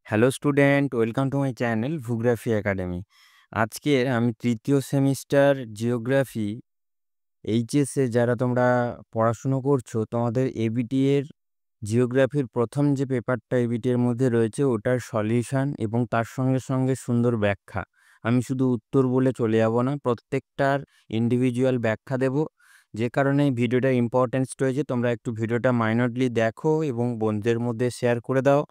Hello student, welcome to my channel Bhugraphy academy. আজকের আমি তৃতীয় সেমিস্টার জিওগ্রাফি এইচএসে যারা তোমরা পড়াশুনো করছো, তোমাদের এবিটি এর জিওগ্রাফির প্রথম যে পেপারটা এবিটি এর মধ্যে রয়েছে ওটার সলিউশন এবং তার সঙ্গে সঙ্গে সুন্দর ব্যাখ্যা। আমি শুধু উত্তর বলে চলে যাব না, প্রত্যেকটার ইন্ডিভিজুয়াল ব্যাখ্যা দেব। যে কারণে এই ভিডিওটা ইম্পর্টেন্স রয়েছে, তোমরা একটু ভিডিওটা মাইনরলি দেখো এবং বন্ধুদের মধ্যে শেয়ার করে দাও।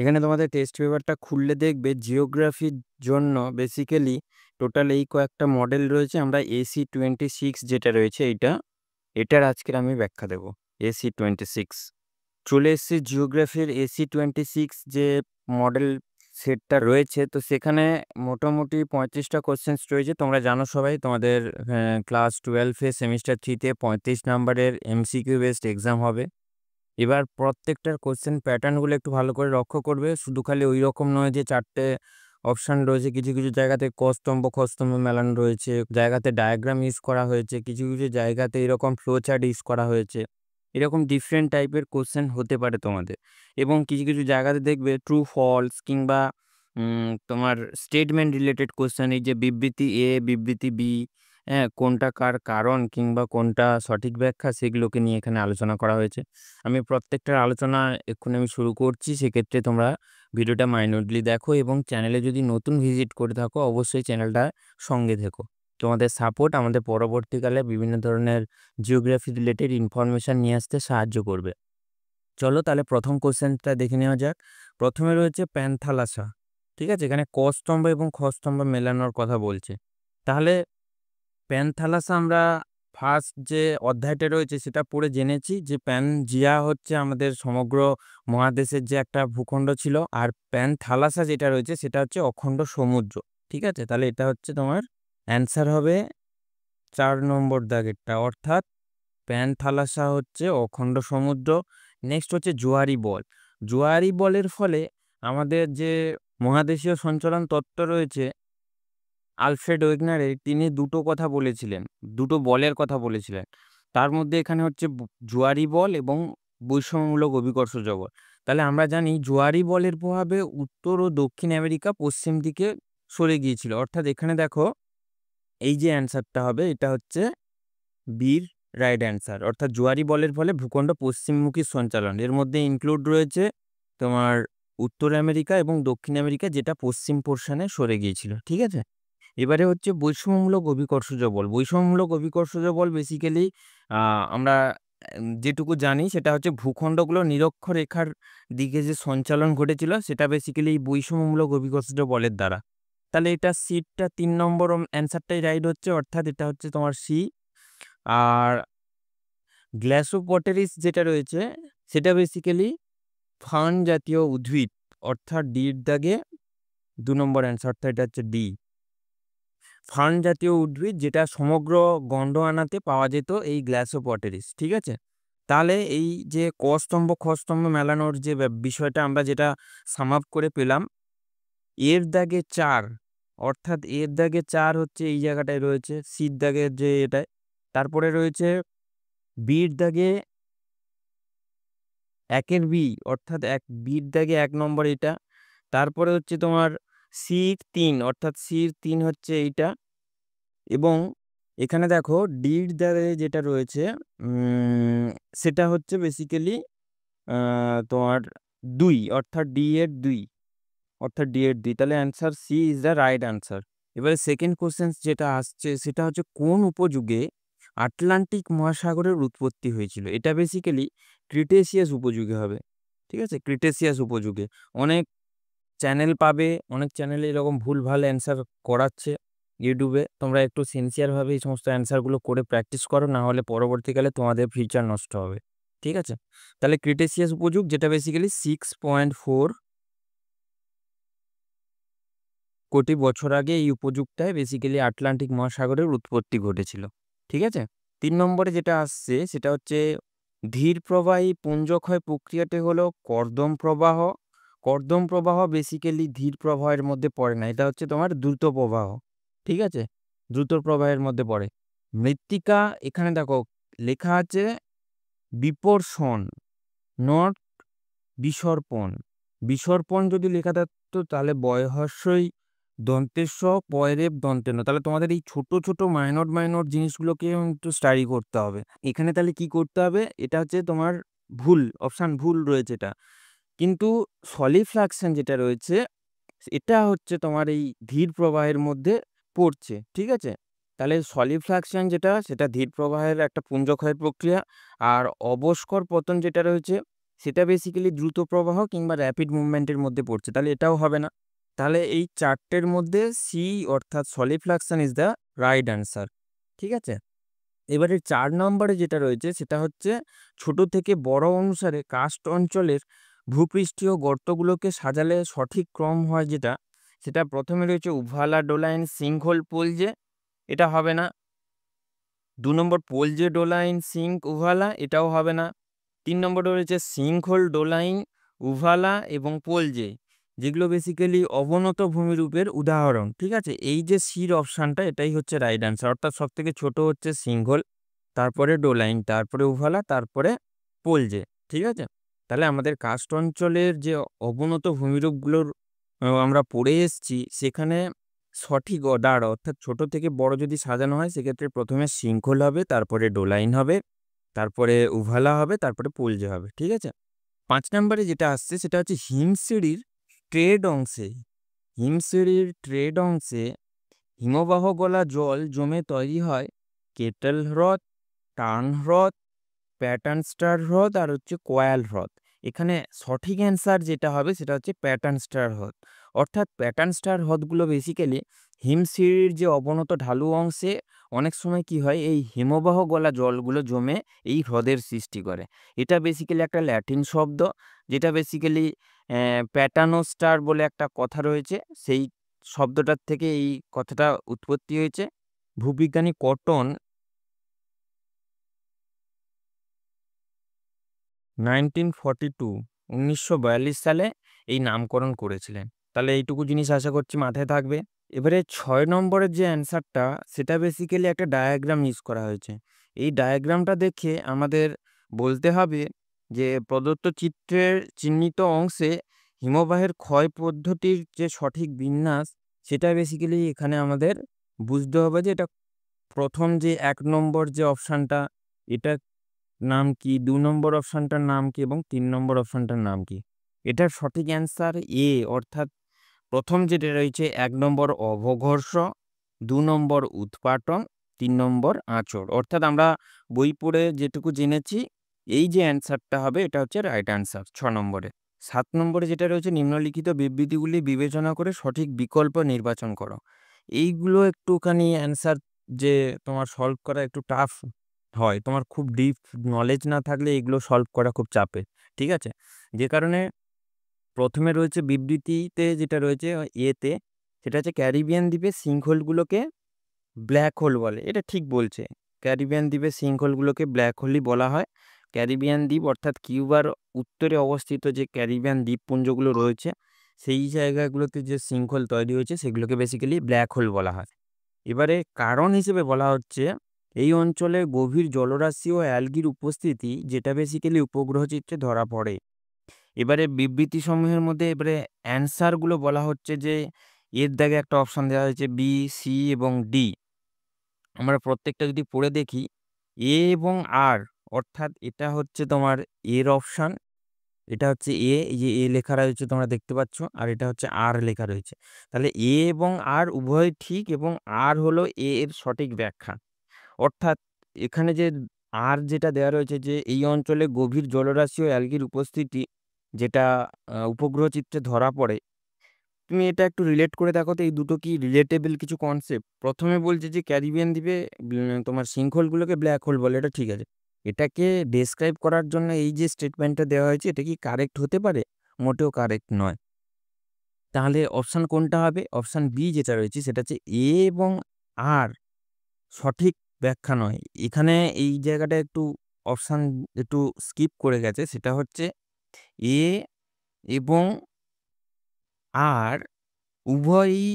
এখানে তোমাদের টেস্ট পেপারটা খুললে দেখবে জিওগ্রাফির জন্য বেসিক্যালি টোটাল এই কয়েকটা মডেল রয়েছে। আমরা AC-26 যেটা রয়েছে এটার আজকের আমি ব্যাখ্যা দেব। AC-26 চলে এসেছি জিওগ্রাফির AC-26 যে মডেল সেটটা রয়েছে, তো সেখানে মোটামুটি 35টা কোশ্চেন্স রয়েছে। তোমরা জানো সবাই, তোমাদের ক্লাস 12-এ সেমিস্টার 3-তে 35 নাম্বারের MCQ বেসড এক্সাম হবে। এবার প্রত্যেকটার কোশ্চেন প্যাটার্নগুলো একটু ভালো করে লক্ষ্য করবে। শুধু খালি ওই রকম নয় যে 4টে অপশান রয়েছে, কিছু কিছু জায়গাতে কস্তম্ভ খস্তম্ভ মেলানো রয়েছে, জায়গাতে ডায়াগ্রাম ইউজ করা হয়েছে, কিছু কিছু জায়গাতে এরকম ফ্লো চার্ট ইউজ করা হয়েছে। এরকম ডিফারেন্ট টাইপের কোশ্চেন হতে পারে তোমাদের। এবং কিছু কিছু জায়গাতে দেখবে ট্রু ফলস কিংবা তোমার স্টেটমেন্ট রিলেটেড কোশ্চেন, এই যে বিবৃতি এ বিবৃতি বি, হ্যাঁ, কোনটা কার কারণ কিংবা কোনটা সঠিক ব্যাখ্যা, সেগুলোকে নিয়ে এখানে আলোচনা করা হয়েছে। আমি প্রত্যেকটার আলোচনা এক্ষুনি আমি শুরু করছি। সেক্ষেত্রে তোমরা ভিডিওটা মাইনরলি দেখো এবং চ্যানেলে যদি নতুন ভিজিট করে থাকো অবশ্যই চ্যানেলটা সঙ্গে থেকো। তোমাদের সাপোর্ট আমাদের পরবর্তীকালে বিভিন্ন ধরনের জিওগ্রাফি রিলেটেড ইনফরমেশান নিয়ে আসতে সাহায্য করবে। চলো তাহলে প্রথম কোশ্চেনটা দেখে নেওয়া যাক। প্রথমে রয়েছে প্যান্থালাসা, ঠিক আছে? এখানে ক স্তম্ভ এবং খ স্তম্ভ মেলানোর কথা বলছে। তাহলে প্যান্থালাসা আমরা ফার্স্ট যে অধ্যায়টা রয়েছে সেটা পড়ে জেনেছি যে প্যানজিয়া হচ্ছে আমাদের সমগ্র মহাদেশের যে একটা ভূখণ্ড ছিল, আর প্যান্থালাসা যেটা রয়েছে সেটা হচ্ছে অখণ্ড সমুদ্র, ঠিক আছে? তাহলে এটা হচ্ছে তোমার অ্যান্সার হবে 4 নম্বর দাগেরটা, অর্থাৎ প্যান্থালাসা হচ্ছে অখণ্ড সমুদ্র। নেক্সট হচ্ছে জোয়ারি বল। জোয়ারি বলের ফলে আমাদের যে মহাদেশীয় সঞ্চালন তত্ত্ব রয়েছে, আলফ্রেড ওয়েগনারের, তিনি দুটো কথা বলেছিলেন, দুটো বলের কথা বলেছিলেন। তার মধ্যে এখানে হচ্ছে জোয়ারি বল এবং বৈষম্যমূলক অভিকর্ষজ বল। তাহলে আমরা জানি জোয়ারি বলের প্রভাবে উত্তর ও দক্ষিণ আমেরিকা পশ্চিম দিকে সরে গিয়েছিল। অর্থাৎ এখানে দেখো এই যে অ্যান্সারটা হবে এটা হচ্ছে বির রাইট অ্যান্সার। অর্থাৎ জোয়ারি বলের ফলে ভূখণ্ড পশ্চিমমুখী সঞ্চালন, এর মধ্যে ইনক্লুড রয়েছে তোমার উত্তর আমেরিকা এবং দক্ষিণ আমেরিকা, যেটা পশ্চিম পোর্শনে সরে গিয়েছিল, ঠিক আছে? এবারে হচ্ছে বৈষম্যমূলক অভিকর্ষজ বল। বৈষম্যমূলক অভিকর্ষজ বল বেসিক্যালি আমরা যেটুকু জানি সেটা হচ্ছে ভূখণ্ডগুলো নিরক্ষরেখার দিকে যে সঞ্চালন ঘটেছিল সেটা বেসিক্যালি এই বৈষম্যমূলক অভিকর্ষজ বলের দ্বারা। তাহলে এটা সিটটা 3 নম্বর অ্যান্সারটাই রাইট হচ্ছে, অর্থাৎ এটা হচ্ছে তোমার সি। আর গ্ল্যাসোপটেরিস যেটা রয়েছে সেটা বেসিক্যালি ফার্ন জাতীয় উদ্ভিদ, অর্থাৎ ডির দাগে 2 নম্বর অ্যান্সার, অর্থাৎ এটা হচ্ছে ডি। ফার্ন জাতীয় উদ্ভিদ যেটা সমগ্র গন্ডোয়ানাতে পাওয়া যেত, এই গ্ল্যাসোপটেরিস, ঠিক আছে? তাহলে এই যে ক স্তম্ভ খ স্তম্ভ মেলানোর যে বিষয়টা আমরা যেটা সাম আপ করে পেলাম, এর দাগে 4, অর্থাৎ এর দাগে 4 হচ্ছে এই জায়গাটায় রয়েছে, সির দাগের যে এটায়। তারপরে রয়েছে বির দাগে 1-এর বি, অর্থাৎ বির দাগে 1 নম্বর এটা। তারপরে হচ্ছে তোমার সির 3, অর্থাৎ সির 3 হচ্ছে এইটা। এবং এখানে দেখো ডির দাগে যেটা রয়েছে সেটা হচ্ছে বেসিক্যালি তোমার 2, অর্থাৎ ডি এর 2, অর্থাৎ ডি এর 2। তাহলে answer C is the right answer. এবারে সেকেন্ড কোশ্চেন যেটা আসছে সেটা হচ্ছে কোন উপযুগে আটলান্টিক মহাসাগরের উৎপত্তি হয়েছিল? এটা বেসিক্যালি ক্রিটেসিয়াস উপযুগে হবে, ঠিক আছে? ক্রিটেসিয়াস উপযুগে। অনেক চ্যানেল পাবে, অনেক চ্যানেলে এরকম ভুলভাল অ্যান্সার করাচ্ছে ইউটিউবে। তোমরা একটু সিনসিয়ারভাবে এই সমস্ত অ্যান্সারগুলো করে প্র্যাকটিস করো, না হলে পরবর্তীকালে তোমাদের ফিউচার নষ্ট হবে, ঠিক আছে? তাহলে ক্রিটেসিয়াস উপযুগ যেটা বেসিক্যালি 6.4 কোটি বছর আগে এই উপযুগটায় বেসিক্যালি আটলান্টিক মহাসাগরের উৎপত্তি ঘটেছিল, ঠিক আছে? 3 নম্বরে যেটা আসছে সেটা হচ্ছে ধীর প্রবাহী পুঞ্জক্ষয় প্রক্রিয়াটি হলো কর্দম প্রবাহ। কর্দম প্রবাহ বেসিক্যালি ধীর প্রবাহের মধ্যে পড়ে না, এটা হচ্ছে তোমার দ্রুত প্রবাহ, ঠিক আছে? দ্রুত প্রবাহের মধ্যে পড়ে। মৃত্তিকা, এখানে দেখো লেখা আছে বিপর্ষণ, নট বিসর্পণ। বিসর্পণ যদি লেখা থাকতো তাহলে বয়হস্যই দন্তেস্ব পয়রেব দন্তেন। তাহলে তোমাদের এই ছোট ছোট মাইনর মাইনর জিনিসগুলোকে একটু স্টাডি করতে হবে। এখানে তাহলে কি করতে হবে, এটা হচ্ছে তোমার ভুল অপশান, ভুল রয়েছে এটা। কিন্তু সলিফ্লাকশন যেটা রয়েছে এটা হচ্ছে তোমার এই ধীর প্রবাহের মধ্যে পড়ছে, ঠিক আছে। তাহলে সলিফ্লাকশন যেটা সেটা ধীর প্রবাহের একটা পুঞ্জক্ষয়ের প্রক্রিয়া, আর অবস্কর পতন যেটা রয়েছে সেটা বেসিক্যালি দ্রুত প্রবাহ কিংবা র্যাপিড মুভমেন্টের মধ্যে পড়ছে, তাহলে এটাও হবে না। তাহলে এই চারটের মধ্যে সি অর্থাৎ সলিফ্লাকশন ইজ দ্য রাইট অ্যান্সার, ঠিক আছে। এবারে 4 নম্বরে যেটা রয়েছে সেটা হচ্ছে ছোট থেকে বড় অনুসারে কাস্ট অঞ্চলের ভূপৃষ্ঠীয় গর্তগুলোকে সাজালে সঠিক ক্রম হয় যেটা, সেটা প্রথমে রয়েছে উভালা ডোলাইন সিঙ্কহোল পোলজে, এটা হবে না। 2 নম্বর পোলজে ডোলাইন সিঙ্ক উভালা, এটাও হবে না। 3 নম্বরে রয়েছে সিঙ্কহোল ডোলাইন উভালা এবং পোলজে, যেগুলো বেসিক্যালি অবনত ভূমিরূপের উদাহরণ, ঠিক আছে। এই যে সির অপশানটা এটাই হচ্ছে রাইট অ্যান্সার, অর্থাৎ সব থেকে ছোট হচ্ছে সিঙ্কহোল, তারপরে ডোলাইন, তারপরে উভালা, তারপরে পোলজে, ঠিক আছে। তাহলে আমাদের কাস্ট অঞ্চলের যে অবনত ভূমিরূপগুলোর আমরা পড়ে এসেছি, সেখানে সঠিক অর্ডার অর্থাৎ ছোট থেকে বড় যদি সাজানো হয় সেক্ষেত্রে প্রথমে সিঙ্কহোল হবে, তারপরে ডোলাইন হবে, তারপরে উভালা হবে, তারপরে পোলজে হবে, ঠিক আছে। 5 নম্বরে যেটা আসছে সেটা হচ্ছে হিমশিঁড়ির ট্রেড অংশে, হিমশিঁড়ির ট্রেড অংশে হিমবাহ গলা জল জমে তৈরি হয় কেটল হ্রদ, টার্ন হ্রদ, প্যাটার্ন স্টার হ্রদ আর হচ্ছে কয়াল হ্রদ। এখানে সঠিক অ্যান্সার যেটা হবে সেটা হচ্ছে প্যাটার্ন স্টার হ্রদ। অর্থাৎ প্যাটার্ন স্টার হ্রদগুলো বেসিক্যালি হিমশিঁড়ির যে অবনত ঢালু অংশে অনেক সময় কি হয়, এই হিমবাহ গলা জলগুলো জমে এই হ্রদের সৃষ্টি করে। এটা বেসিক্যালি একটা ল্যাটিন শব্দ, যেটা বেসিক্যালি প্যাটানো স্টার বলে একটা কথা রয়েছে, সেই শব্দটার থেকে এই কথাটা উৎপত্তি হয়েছে। ভূবিজ্ঞানী কটন 1942 সালে এই নামকরণ করেছিলেন। তাহলে এইটুকু জিনিস আশা করছি মাথায় থাকবে। এবারে 6 নম্বরের যে অ্যান্সারটা সেটা বেসিক্যালি একটা ডায়াগ্রাম ইউজ করা হয়েছে। এই ডায়াগ্রামটা দেখে আমাদের বলতে হবে যে প্রদত্ত চিত্রের চিহ্নিত অংশে হিমবাহের ক্ষয় পদ্ধতির যে সঠিক বিন্যাস সেটা বেসিক্যালি এখানে আমাদের বুঝতে হবে যে এটা প্রথম যে 1 নম্বর যে অপশানটা এটা নাম কি, 2 নম্বর অপশানটার নাম কি এবং 3 নম্বর অপশানটার নাম কি। এটার সঠিক অ্যান্সার এ, অর্থাৎ প্রথম যেটা রয়েছে 1 নম্বর অবঘর্ষ, 2 নম্বর উৎপাটন, 3 নম্বর আঁচড়। অর্থাৎ আমরা বই পড়ে যেটুকু জেনেছি এই যে অ্যান্সারটা হবে এটা হচ্ছে রাইট অ্যান্সার 6 নম্বরে। 7 নম্বরে যেটা রয়েছে নিম্নলিখিত বিবৃতিগুলি বিবেচনা করে সঠিক বিকল্প নির্বাচন করো। এইগুলো একটুখানি অ্যান্সার যে তোমার সলভ করা একটু টাফ হয়, তোমার খুব ডিপ নলেজ না থাকলে এগুলো সলভ করা খুব চাপের, ঠিক আছে। যে কারণে প্রথমে রয়েছে বিবৃতিতে যেটা রয়েছে এতে, সেটা হচ্ছে ক্যারিবিয়ান দ্বীপের সিঙ্কহোলগুলোকে ব্ল্যাক হোল বলে, এটা ঠিক বলছে। ক্যারিবিয়ান দ্বীপের সিঙ্কহোলগুলোকে ব্ল্যাক হোলই বলা হয়। ক্যারিবিয়ান দ্বীপ অর্থাৎ কিউবার উত্তরে অবস্থিত যে ক্যারিবিয়ান দ্বীপপুঞ্জগুলো রয়েছে সেই জায়গাগুলোতে যে সিঙ্কহোল তৈরি হয়েছে সেগুলোকে বেসিক্যালি ব্ল্যাক হোল বলা হয়। এবারে কারণ হিসেবে বলা হচ্ছে এই অঞ্চলে গভীর জলরাশি ও অ্যালগির উপস্থিতি, যেটা বেসিক্যালি উপগ্রহ চিত্রে ধরা পড়ে। এবারে বিবৃতি সমূহের মধ্যে এবারে অ্যান্সারগুলো বলা হচ্ছে যে এর দাগে একটা অপশান দেওয়া হয়েছে বি, সি এবং ডি। আমরা প্রত্যেকটা যদি পড়ে দেখি, এ এবং আর, অর্থাৎ এটা হচ্ছে তোমার এর অপশান, এটা হচ্ছে এ, এই যে এ লেখা রয়েছে তোমরা দেখতে পাচ্ছ, আর এটা হচ্ছে আর লেখা রয়েছে। তাহলে এ এবং আর উভয় ঠিক এবং আর হলো এ এর সঠিক ব্যাখ্যা। অর্থাৎ এখানে যে আর যেটা দেওয়া রয়েছে যে এই অঞ্চলে গভীর জলরাশি ও অ্যালগির উপস্থিতি, যেটা উপগ্রহ চিত্রে ধরা পড়ে, তুমি এটা একটু রিলেট করে দেখো তো এই দুটো কি রিলেটেবল কিছু কনসেপ্ট। প্রথমে বলছে যে ক্যারিবিয়ান দ্বীপে তোমার সিঙ্কহোলগুলোকে ব্ল্যাক হোল বলে, এটা ঠিক আছে। এটাকে ডেসক্রাইব করার জন্য এই যে স্টেটমেন্টটা দেওয়া হয়েছে এটা কি কারেক্ট হতে পারে? মোটেও কারেক্ট নয়। তাহলে অপশান কোনটা হবে? অপশান বি যেটা রয়েছে সেটা হচ্ছে এ এবং আর সঠিক ব্যাখ্যা নয়। এখানে এই জায়গাটা একটু অপশান একটু স্কিপ করে গেছে, সেটা হচ্ছে এ এবং আর উভয়ই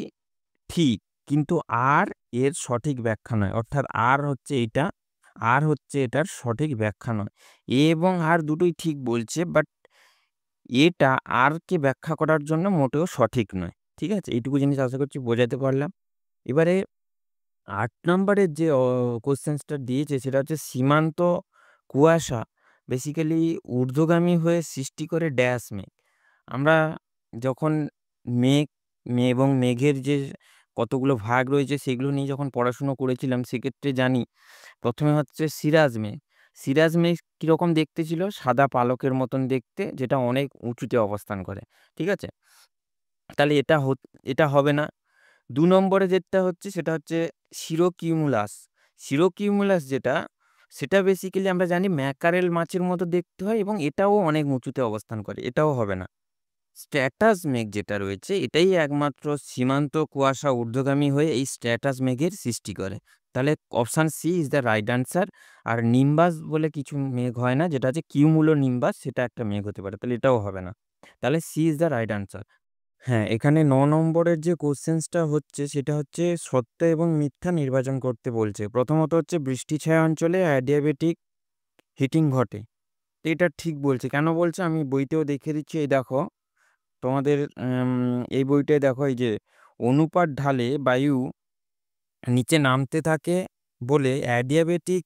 ঠিক, কিন্তু আর এর সঠিক ব্যাখ্যা নয়। অর্থাৎ আর হচ্ছে এইটা, আর হচ্ছে এটার সঠিক ব্যাখ্যা নয়। এ এবং আর দুটোই ঠিক বলছে, বাট এটা আরকে ব্যাখ্যা করার জন্য মোটেও সঠিক নয়। ঠিক আছে? এইটুকু জিনিস আশা করছি বোঝাতে পারলাম। এবারে ৮ নম্বরের যে কোয়েশ্চেন্সটা দিয়েছে সেটা হচ্ছে সীমান্ত কুয়াশা বেসিক্যালি ঊর্ধ্বগামী হয়ে সৃষ্টি করে ড্যাশ মেঘ। আমরা যখন মেঘ এবং মেঘের যে কতগুলো ভাগ রয়েছে সেগুলো নিয়ে যখন পড়াশুনো করেছিলাম সেক্ষেত্রে জানি প্রথমে হচ্ছে সিরাজ মেঘ। সিরাজ মেঘ কীরকম দেখতে ছিল? সাদা পালকের মতন দেখতে, যেটা অনেক উঁচুতে অবস্থান করে। ঠিক আছে? তাহলে এটা হবে না। ২ নম্বরে যেটা হচ্ছে সেটা হচ্ছে সিরোকিউমুলাস। সিরোকিউমুলাস যেটা, সেটা বেসিক্যালি আমরা জানি ম্যাকারেল মাছের মতো দেখতে হয় এবং এটাও অনেক উঁচুতে অবস্থান করে। এটাও হবে না। স্ট্র্যাটাস মেঘ যেটা রয়েছে এটাই একমাত্র সীমান্ত কুয়াশা ঊর্ধ্বগামী হয়ে এই স্ট্র্যাটাস মেঘের সৃষ্টি করে। তাহলে option C is the right answer. আর নিম্বাস বলে কিছু মেঘ হয় না, যেটা হচ্ছে কিউমুলো নিম্বাস, সেটা একটা মেঘ হতে পারে। তাহলে এটাও হবে না। তাহলে C is the right answer. হ্যাঁ, এখানে ৯ নম্বরের যে কোশ্চেন্সটা হচ্ছে সেটা হচ্ছে সত্য এবং মিথ্যা নির্বাচন করতে বলছে। প্রথমত হচ্ছে বৃষ্টি ছায়া অঞ্চলে অ্যাডিয়াবেটিক হিটিং ঘটে। তো এটা ঠিক বলছে। কেন বলছে আমি বইতেও দেখিয়ে দিচ্ছি। এই দেখো তোমাদের এই বইটায় দেখো, এই যে অনুপাত ঢালে বায়ু নিচে নামতে থাকে বলে অ্যাডিয়াবেটিক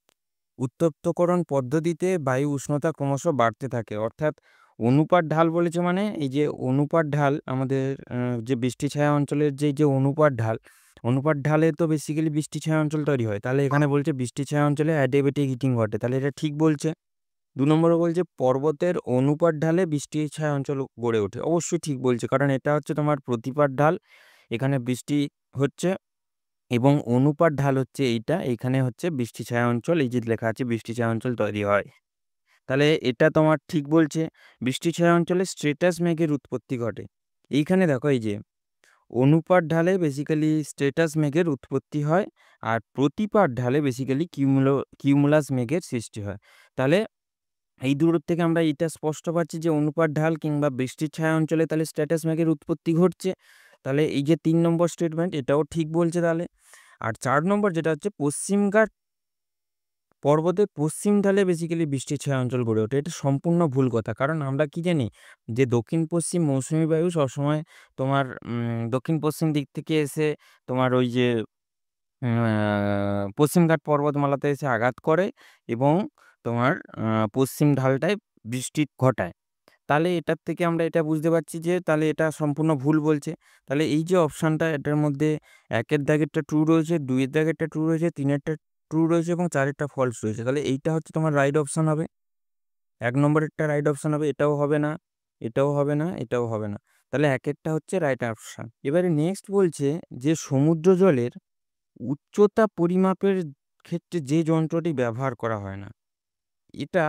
উত্তপ্তকরণ পদ্ধতিতে বায়ু উষ্ণতা ক্রমশ বাড়তে থাকে। অর্থাৎ অনুপাত ঢাল বলেছে মানে এই যে অনুপাত ঢাল আমাদের যে বৃষ্টি ছায়া অঞ্চলের যে অনুপাত ঢালে তো বেসিক্যালি বৃষ্টি ছায়া অঞ্চল তৈরি হয়। তাহলে এখানে বলছে বৃষ্টি ছায়া অঞ্চলে অ্যাডিয়াবেটিক হিটিং ঘটে। তাহলে এটা ঠিক বলছে। ২ নম্বরে বলছে পর্বতের অনুপাত ঢালে বৃষ্টি ছায়া অঞ্চল গড়ে ওঠে। অবশ্যই ঠিক বলছে, কারণ এটা হচ্ছে তোমার প্রতিপাত ঢাল, এখানে বৃষ্টি হচ্ছে, এবং অনুপাত ঢাল হচ্ছে এইটা, এখানে হচ্ছে বৃষ্টি ছায়া অঞ্চল, এই যে লেখা আছে বৃষ্টি ছায়া অঞ্চল তৈরি হয়। তাহলে এটা তোমার ঠিক বলছে। বৃষ্টি ছায়া অঞ্চলে স্ট্রেটাস মেঘের উৎপত্তি ঘটে। এইখানে দেখো এই যে অনুপাত ঢালে বেসিক্যালি স্ট্রেটাস মেঘের উৎপত্তি হয়, আর প্রতিপাত ঢালে বেসিক্যালি কিউমুলাস মেঘের সৃষ্টি হয়। তাহলে এই দূরের থেকে আমরা এটা স্পষ্ট পাচ্ছি যে অনুপাত ঢাল কিংবা বৃষ্টির ছায়া অঞ্চলে তাহলে স্ট্যাটাস মেঘের উৎপত্তি ঘটছে। তাহলে এই যে ৩ নম্বর স্টেটমেন্ট এটাও ঠিক বলছে তাহলে। আর ৪ নম্বর যেটা হচ্ছে পশ্চিমঘাট পর্বতের পশ্চিম ঢালে বেসিক্যালি বৃষ্টির ছায়া অঞ্চল গড়ে ওঠে। এটা সম্পূর্ণ ভুল কথা। কারণ আমরা কি জানি যে দক্ষিণ পশ্চিম মৌসুমী বায়ু সবসময় তোমার দক্ষিণ পশ্চিম দিক থেকে এসে তোমার ওই যে পশ্চিমঘাট পর্বতমালাতে এসে আঘাত করে এবং তোমার পশ্চিম ঢালটায় বৃষ্টি ঘটায়। তাহলে এটার থেকে আমরা এটা বুঝতে পারছি যে তাহলে এটা সম্পূর্ণ ভুল বলছে। তাহলে এই যে অপশানটা এটার মধ্যে ১ এর দাগেরটা ট্রু রয়েছে, ২ এর দাগেরটা ট্রু রয়েছে, ৩ এরটা ট্রু রয়েছে এবং ৪ এরটা ফলস রয়েছে। তাহলে এইটা হচ্ছে তোমার রাইট অপশান হবে। ১ নম্বরেরটা রাইট অপশান হবে, এটাও হবে না, এটাও হবে না, এটাও হবে না। তাহলে ১ এরটা হচ্ছে রাইট অপশান। এবারে নেক্সট বলছে যে সমুদ্র জলের উচ্চতা পরিমাপের ক্ষেত্রে যে যন্ত্রটি ব্যবহার করা হয় না। এটা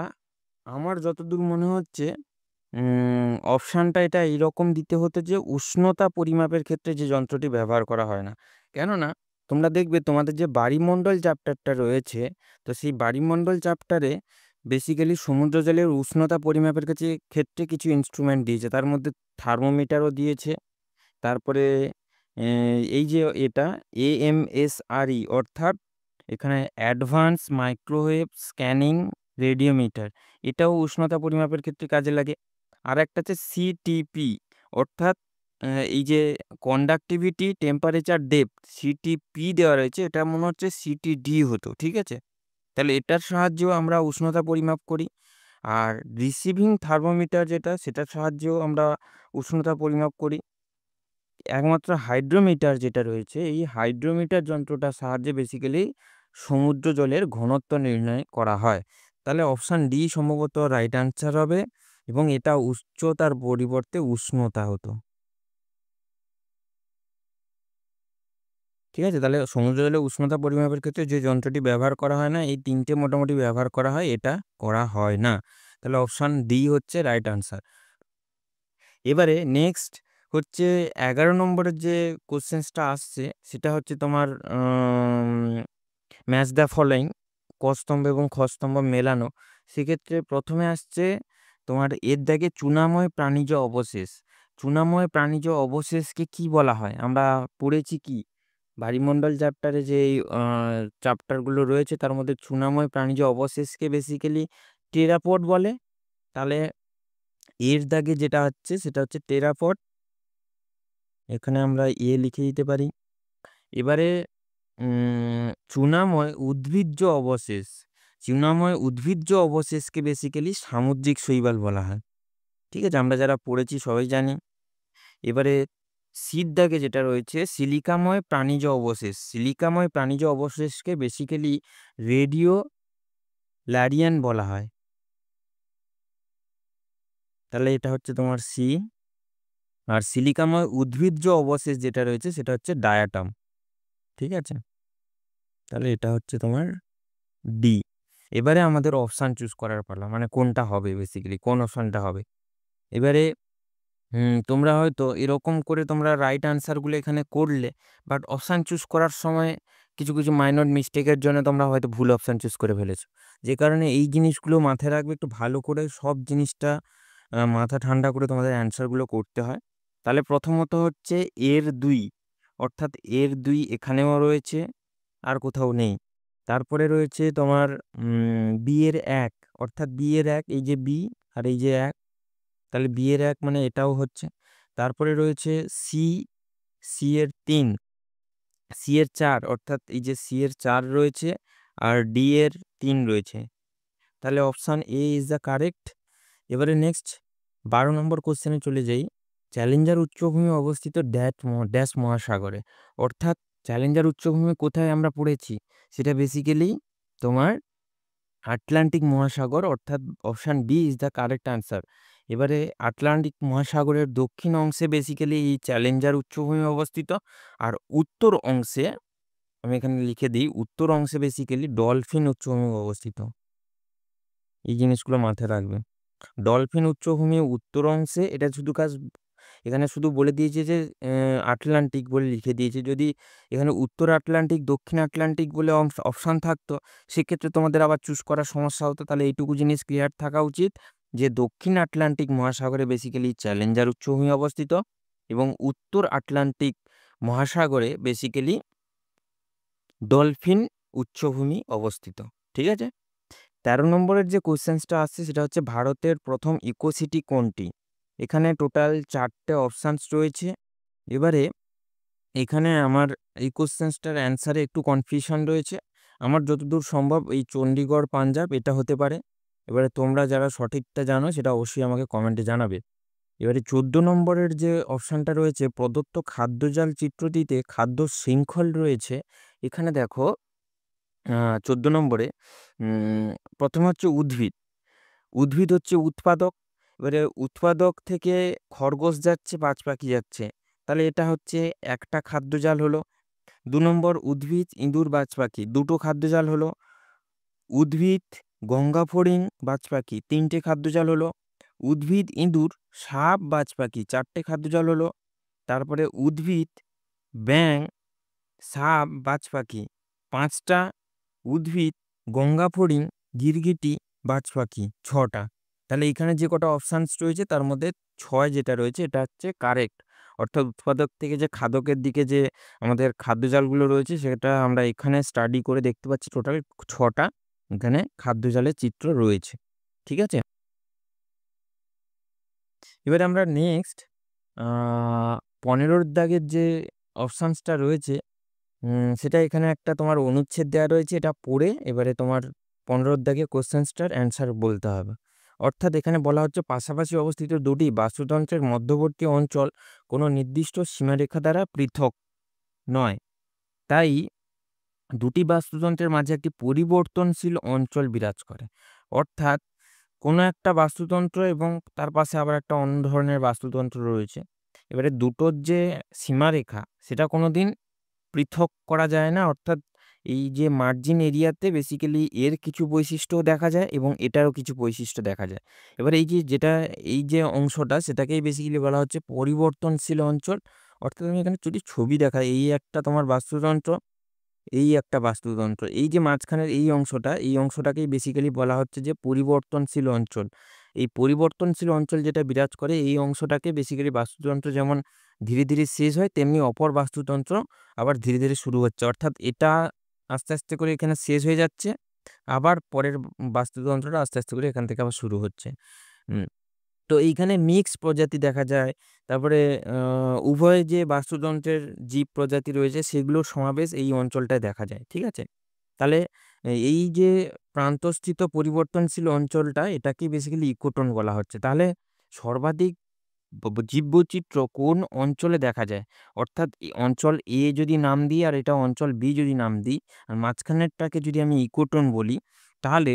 আমার যতদূর মনে হচ্ছে অপশানটা এটা এইরকম দিতে হতো যে উষ্ণতা পরিমাপের ক্ষেত্রে যে যন্ত্রটি ব্যবহার করা হয় না। কেননা তোমরা দেখবে তোমাদের যে বায়ুমণ্ডল চ্যাপ্টারটা রয়েছে, তো সেই বায়ুমণ্ডল চ্যাপ্টারে বেসিক্যালি সমুদ্র জলের উষ্ণতা পরিমাপের ক্ষেত্রে কিছু ইনস্ট্রুমেন্ট দিয়েছে। তার মধ্যে থার্মোমিটারও দিয়েছে। তারপরে এই যে এটা AMSRE, অর্থাৎ এখানে অ্যাডভান্স মাইক্রোওয়েভ স্ক্যানিং রেডিওমিটার, এটাও উষ্ণতা পরিমাপের ক্ষেত্রে কাজে লাগে। আর একটা হচ্ছে CTP, অর্থাৎ এই যে কন্ডাক্টিভিটি টেম্পারেচার ডেপথ, CTP দেওয়া রয়েছে, এটা মনে হচ্ছে CTD হতো। ঠিক আছে? তাহলে এটার সাহায্যেও আমরা উষ্ণতা পরিমাপ করি। আর রিসিভিং থার্মোমিটার যেটা, সেটার সাহায্যেও আমরা উষ্ণতা পরিমাপ করি। একমাত্র হাইড্রোমিটার যেটা রয়েছে, এই হাইড্রোমিটার যন্ত্রটার সাহায্যে বেসিক্যালি সমুদ্র জলের ঘনত্ব নির্ণয় করা হয়। তাহলে অপশান ডি সম্ভবত রাইট আনসার হবে, এবং এটা উচ্চতার পরিবর্তে উষ্ণতা হতো। ঠিক আছে? তাহলে সমুদ্র জলে উষ্ণতা পরিমাপের ক্ষেত্রে যে যন্ত্রটি ব্যবহার করা হয় না, এই ৩টে মোটামুটি ব্যবহার করা হয়, এটা করা হয় না। তাহলে অপশান ডি হচ্ছে রাইট আনসার। এবারে নেক্সট হচ্ছে ১১ নম্বরের যে কোশ্চেন্সটা আসছে সেটা হচ্ছে তোমার ম্যাচ দ্য ফলোয়িং, ক স্তম্ভ এবং খ স্তম্ভ মেলানো। সেক্ষেত্রে প্রথমে আসছে তোমার এর দাগে চুনাময় প্রাণীজ অবশেষ। চুনাময় প্রাণীজ অবশেষকে কি বলা হয়? আমরা পড়েছি কি বায়ুমণ্ডল চ্যাপ্টারে যে চ্যাপ্টারগুলো রয়েছে তার মধ্যে চুনাময় প্রাণীজ অবশেষকে বেসিক্যালি টেরাপড বলে। তাহলে এর দাগে যেটা হচ্ছে সেটা হচ্ছে টেরাপড, এখানে আমরা লিখে দিতে পারি। এবারে চুনাময় উদ্ভিজ্জ অবশেষ, চুনাময় উদ্ভিজ্জ অবশেষকে বেসিক্যালি সামুদ্রিক শৈবাল বলা হয়। ঠিক আছে, আমরা যারা পড়েছি সবাই জানি। এবারে সির দাগে যেটা রয়েছে সিলিকাময় প্রাণীজ অবশেষ, সিলিকাময় প্রাণীজ অবশেষকে বেসিক্যালি রেডিও ল্যারিয়ান বলা হয়। তাহলে এটা হচ্ছে তোমার সি। আর সিলিকাময় উদ্ভিজ্জ অবশেষ যেটা রয়েছে সেটা হচ্ছে ডায়াটাম। ঠিক আছে, তাহলে এটা হচ্ছে তোমার ডি। এবারে আমাদের অপশান চুজ করার পালা, মানে কোনটা হবে বেসিক্যালি, কোন অপশানটা হবে। এবারে তোমরা হয়তো এরকম করে তোমরা রাইট আনসারগুলো এখানে করলে, বাট অপশান চুজ করার সময় কিছু কিছু মাইনর মিস্টেকের জন্য তোমরা হয়তো ভুল অপশান চুজ করে ফেলেছো। যে কারণে এই জিনিসগুলো মাথায় রাখবে, একটু ভালো করে সব জিনিসটা মাথা ঠান্ডা করে তোমাদের অ্যান্সারগুলো করতে হয়। তাহলে প্রথমত হচ্ছে এর 2, অর্থাৎ এর 2 এখানেও রয়েছে, আর কোথাও নেই। তারপরে রয়েছে তোমার বি এর 1, অর্থাৎ বি এর 1, এই যে বি আর এই যে 1, তাহলে বি এর 1 মানে এটাও হচ্ছে। তারপরে রয়েছে সি, সি এর 3, সি এর 4, অর্থাৎ এই যে সি এর 4 রয়েছে আর ডি এর 3 রয়েছে। তাহলে option A is the correct. এবারে নেক্সট 12 নম্বর কোশ্চেনে চলে যাই। চ্যালেঞ্জার উচ্চভূমি অবস্থিত ড্যাশ মহাসাগরে, অর্থাৎ চ্যালেঞ্জার উচ্চভূমি কোথায় আমরা পড়েছি, সেটা বেসিক্যালি তোমার আটলান্টিক মহাসাগর, অর্থাৎ option B is the correct answer. এবারে আটলান্টিক মহাসাগরের দক্ষিণ অংশে বেসিক্যালি এই চ্যালেঞ্জার উচ্চভূমি অবস্থিত, আর উত্তর অংশে, আমি এখানে লিখে দিই, উত্তর অংশে বেসিক্যালি ডলফিন উচ্চভূমি অবস্থিত। এই জিনিসগুলো মাথায় রাখবে। ডলফিন উচ্চভূমি উত্তর অংশে, এটা শুধু এখানে শুধু বলে দিয়েছে যে আটলান্টিক বলে লিখে দিয়েছে। যদি এখানে উত্তর আটলান্টিক দক্ষিণ আটলান্টিক বলে অপশান থাকতো, সেক্ষেত্রে তোমাদের আবার চুজ করার সমস্যা হতো। তাহলে এইটুকু জিনিস ক্লিয়ার থাকা উচিত যে দক্ষিণ আটলান্টিক মহাসাগরে বেসিক্যালি চ্যালেঞ্জার উচ্চভূমি অবস্থিত, এবং উত্তর আটলান্টিক মহাসাগরে বেসিক্যালি ডলফিন উচ্চভূমি অবস্থিত। ঠিক আছে, 13 নম্বরের যে কোশ্চেন্সটা আসছে সেটা হচ্ছে ভারতের প্রথম ইকোসিটি কোনটি। এখানে টোটাল 4টে অপশানস রয়েছে। এবারে এখানে আমার এই কোশ্চেন্সটার অ্যান্সারে একটু কনফিউশন রয়েছে। আমার যতদূর সম্ভব এই চণ্ডীগড় পাঞ্জাব এটা হতে পারে। এবারে তোমরা যারা সঠিকটা জানো সেটা অবশ্যই আমাকে কমেন্টে জানাবে। এবারে 14 নম্বরের যে অপশানটা রয়েছে, প্রদত্ত খাদ্যজাল চিত্রটিতে খাদ্য শৃঙ্খল রয়েছে। এখানে দেখো 14 নম্বরে প্রথমে হচ্ছে উদ্ভিদ, উদ্ভিদ হচ্ছে উৎপাদক। এবারে উৎপাদক থেকে খরগোশ যাচ্ছে, বাজ পাখি যাচ্ছে, তাহলে এটা হচ্ছে একটা খাদ্যজাল হলো। 2 নম্বর উদ্ভিদ ইঁদুর বাজ পাখি, দুটো খাদ্যজাল হলো। উদ্ভিদ গঙ্গা ফড়িং বাজ পাখি, 3টে খাদ্যজাল হলো। উদ্ভিদ ইঁদুর সাপ বাজ পাখি, 4টে খাদ্যজাল হলো। তারপরে উদ্ভিদ ব্যাং সাপ বাজ পাখি, 5টা। উদ্ভিদ গঙ্গা ফড়িং গিরগিটি বাজ পাখি, 6টা। তাহলে এখানে যে কটা অপশানস রয়েছে তার মধ্যে 6 যেটা রয়েছে এটা হচ্ছে কারেক্ট। অর্থাৎ উৎপাদক থেকে যে খাদকের দিকে যে আমাদের খাদ্যজালগুলো রয়েছে সেটা আমরা এখানে স্টাডি করে দেখতে পাচ্ছি টোটাল 6টা এখানে খাদ্যজালের চিত্র রয়েছে। ঠিক আছে, এবারে আমরা নেক্সট 15 দাগের যে অপশানসটা রয়েছে সেটা এখানে একটা তোমার অনুচ্ছেদ দেওয়া রয়েছে, এটা পড়ে এবারে তোমার 15 দাগে কোশ্চেন্সটার অ্যান্সার বলতে হবে। অর্থাৎ এখানে বলা হচ্ছে পাশাপাশি অবস্থিত দুটি বাস্তুতন্ত্রের মধ্যবর্তী অঞ্চল কোনো নির্দিষ্ট সীমারেখা দ্বারা পৃথক নয়, তাই দুটি বাস্তুতন্ত্রের মাঝে একটি পরিবর্তনশীল অঞ্চল বিরাজ করে। অর্থাৎ কোনো একটা বাস্তুতন্ত্র এবং তার পাশে আবার একটা অন্য ধরনের বাস্তুতন্ত্র রয়েছে। এবারে দুটোর যে সীমারেখা সেটা কোনোদিন পৃথক করা যায় না। অর্থাৎ এই যে মার্জিন এরিয়াতে বেসিক্যালি এর কিছু বৈশিষ্ট্য দেখা যায় এবং এটারও কিছু বৈশিষ্ট্য দেখা যায়। এবার এই যে অংশটা সেটাকেই বেসিক্যালি বলা হচ্ছে পরিবর্তনশীল অঞ্চল। অর্থাৎ আমি এখানে যদি ছবি দেখাই, এই একটা তোমার বাস্তুতন্ত্র, এই একটা বাস্তুতন্ত্র, এই যে মাঝখানের এই অংশটাকেই বেসিক্যালি বলা হচ্ছে যে পরিবর্তনশীল অঞ্চল। এই পরিবর্তনশীল অঞ্চল যেটা বিরাজ করে এই অংশটাকে বেসিক্যালি বাস্তুতন্ত্র যেমন ধীরে ধীরে শেষ হয়, তেমনি অপর বাস্তুতন্ত্র আবার ধীরে ধীরে শুরু হচ্ছে। অর্থাৎ এটা আস্তে আস্তে করে এখানে শেষ হয়ে যাচ্ছে, আবার পরের বাস্তুতন্ত্রটা আস্তে আস্তে করে এখান থেকে আবার শুরু হচ্ছে। তো এইখানে মিক্স প্রজাতি দেখা যায়। তারপরে উভয় যে বাস্তুতন্ত্রের জীব প্রজাতি রয়েছে সেগুলোর সমাবেশ এই অঞ্চলটায় দেখা যায়। ঠিক আছে? তাহলে এই যে প্রান্তস্থিত পরিবর্তনশীল অঞ্চলটা, এটাকে বেসিক্যালি ইকোটোন বলা হচ্ছে। তাহলে সর্বাধিক জীববৈচিত্র্য কোন অঞ্চলে দেখা যায়? অর্থাৎ অঞ্চল এ যদি নাম দিই আর এটা অঞ্চল বি যদি নাম দিই, আর মাঝখানেরটাকে যদি আমি ইকোটোন বলি, তাহলে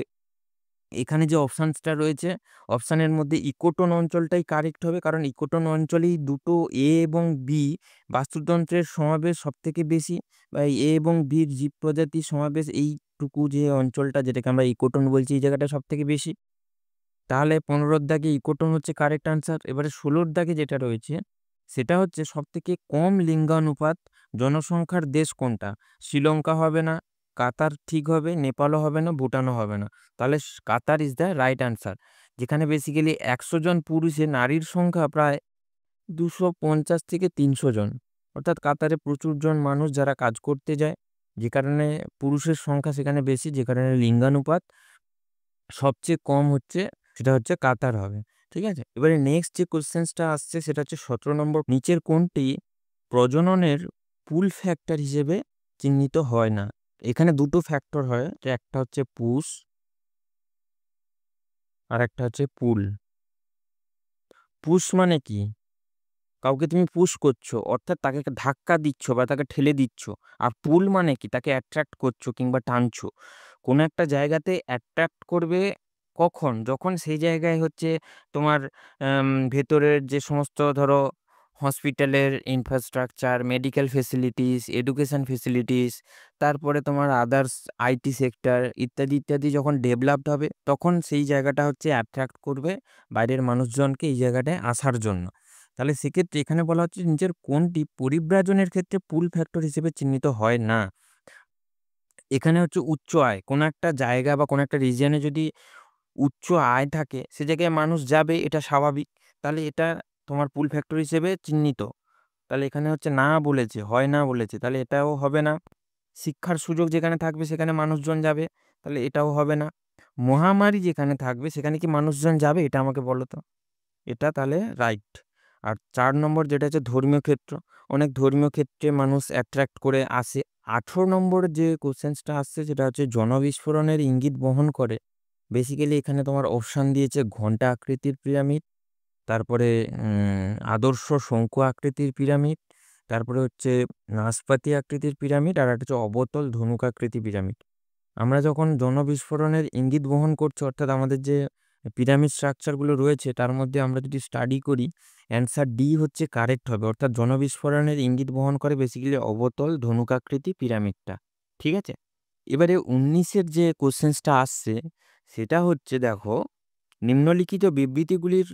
এখানে যে অপশানসটা রয়েছে, অপশানের মধ্যে ইকোটোন অঞ্চলটাই কারেক্ট হবে। কারণ ইকোটোন অঞ্চলেই দুটো এ এবং বি বাস্তুতন্ত্রের সমাবেশ সবথেকে বেশি, বা এ এবং বির জীব প্রজাতির সমাবেশ এইটুকু যে অঞ্চলটা, যেটাকে আমরা ইকোটোন বলছি, এই জায়গাটা সবথেকে বেশি। তাহলে ১৫র দাগে ইকোটোন হচ্ছে কারেক্ট আনসার। এবারে ১৬র দাগে যেটা রয়েছে সেটা হচ্ছে সবথেকে কম লিঙ্গানুপাত জনসংখ্যার দেশ কোনটা? শ্রীলঙ্কা হবে না, কাতার ঠিক হবে, নেপালও হবে না, ভুটানও হবে না। তাহলে কাতার ইজ দ্য রাইট আনসার, যেখানে বেসিক্যালি ১০০ জন পুরুষে নারীর সংখ্যা প্রায় ২৫০ থেকে ৩০০ জন। অর্থাৎ কাতারে প্রচুর জন মানুষ যারা কাজ করতে যায়, যে কারণে পুরুষের সংখ্যা সেখানে বেশি, যে কারণে লিঙ্গানুপাত সবচেয়ে কম হচ্ছে, সেটা হচ্ছে কাতার হবে। ঠিক আছে? এবারে নেক্সট যে কোয়েশ্চেন্সটা আসছে সেটা হচ্ছে ১৭ নম্বর। নিচের কোনটি প্রজননের পুল ফ্যাক্টর হিসেবে চিহ্নিত হয় না? এখানে দুটো ফ্যাক্টর হয়, যে একটা হচ্ছে পুশ আর একটা হচ্ছে পুল। পুশ মানে কি? কাউকে তুমি পুশ করছো, অর্থাৎ তাকে একটা ধাক্কা দিচ্ছ বা তাকে ঠেলে দিচ্ছ। আর পুল মানে কি? তাকে অ্যাট্রাক্ট করছো কিংবা টানছো। কোনো একটা জায়গাতে অ্যাট্রাক্ট করবে কখন? যখন সেই জায়গায় হচ্ছে তোমার ভেতরের যে সমস্ত ধরো হসপিটালের infrastructure, medical facilities, education facilities, তারপরে তোমার আদার্স আইটি সেক্টর ইত্যাদি ইত্যাদি যখন ডেভেলপড হবে, তখন সেই জায়গাটা হচ্ছে অ্যাট্রাক্ট করবে বাইরের মানুষজনকে এই জায়গাটায় আসার জন্য। তাহলে সেক্ষেত্রে এখানে বলা হচ্ছে নিচের কোনটি পরিব্রাজনের ক্ষেত্রে পুল ফ্যাক্টর হিসেবে চিহ্নিত হয় না? এখানে হচ্ছে উচ্চ আয়। কোনো একটা জায়গা বা কোনো একটা রিজিয়নে যদি উচ্চ আয় থাকে, সে জায়গায় মানুষ যাবে, এটা স্বাভাবিক। তাহলে এটা তোমার পুল ফ্যাক্টর হিসেবে চিহ্নিত। তাহলে এখানে হচ্ছে না বলেছে, হয় না বলেছে, তাহলে এটাও হবে না। শিক্ষার সুযোগ যেখানে থাকবে সেখানে মানুষজন যাবে, তাহলে এটাও হবে না। মহামারী যেখানে থাকবে সেখানে কি মানুষজন যাবে? এটা আমাকে বলো তো। এটা তাহলে রাইট। আর ৪ নম্বর যেটা হচ্ছে ধর্মীয় ক্ষেত্র। অনেক ধর্মীয় ক্ষেত্রে মানুষ অ্যাট্রাক্ট করে আসে। ১৮ নম্বর যে কোশ্চেন্সটা আসছে সেটা হচ্ছে জনবিস্ফোরণের ইঙ্গিত বহন করে। বেসিক্যালি এখানে তোমার অপশান দিয়েছে ঘণ্টা আকৃতির পিরামিড, তারপরে আদর্শ শঙ্কু আকৃতির পিরামিড, তারপরে হচ্ছে নাসপাতি আকৃতির পিরামিড, আর একটা হচ্ছে অবতল ধনুক আকৃতি পিরামিড। আমরা যখন জনবিস্ফোরণের ইঙ্গিত বহন করছি, অর্থাৎ আমাদের যে পিরামিড স্ট্রাকচারগুলো রয়েছে তার মধ্যে আমরা যদি স্টাডি করি, অ্যান্সার ডি হচ্ছে কারেক্ট হবে। অর্থাৎ জনবিস্ফোরণের ইঙ্গিত বহন করে বেসিক্যালি অবতল ধনুকাকৃতি পিরামিডটা। ঠিক আছে? এবারে ১৯-এর যে কোশ্চেন্সটা আসছে সেটা হচ্ছে, দেখো, নিম্নলিখিত বিবৃতিগুলির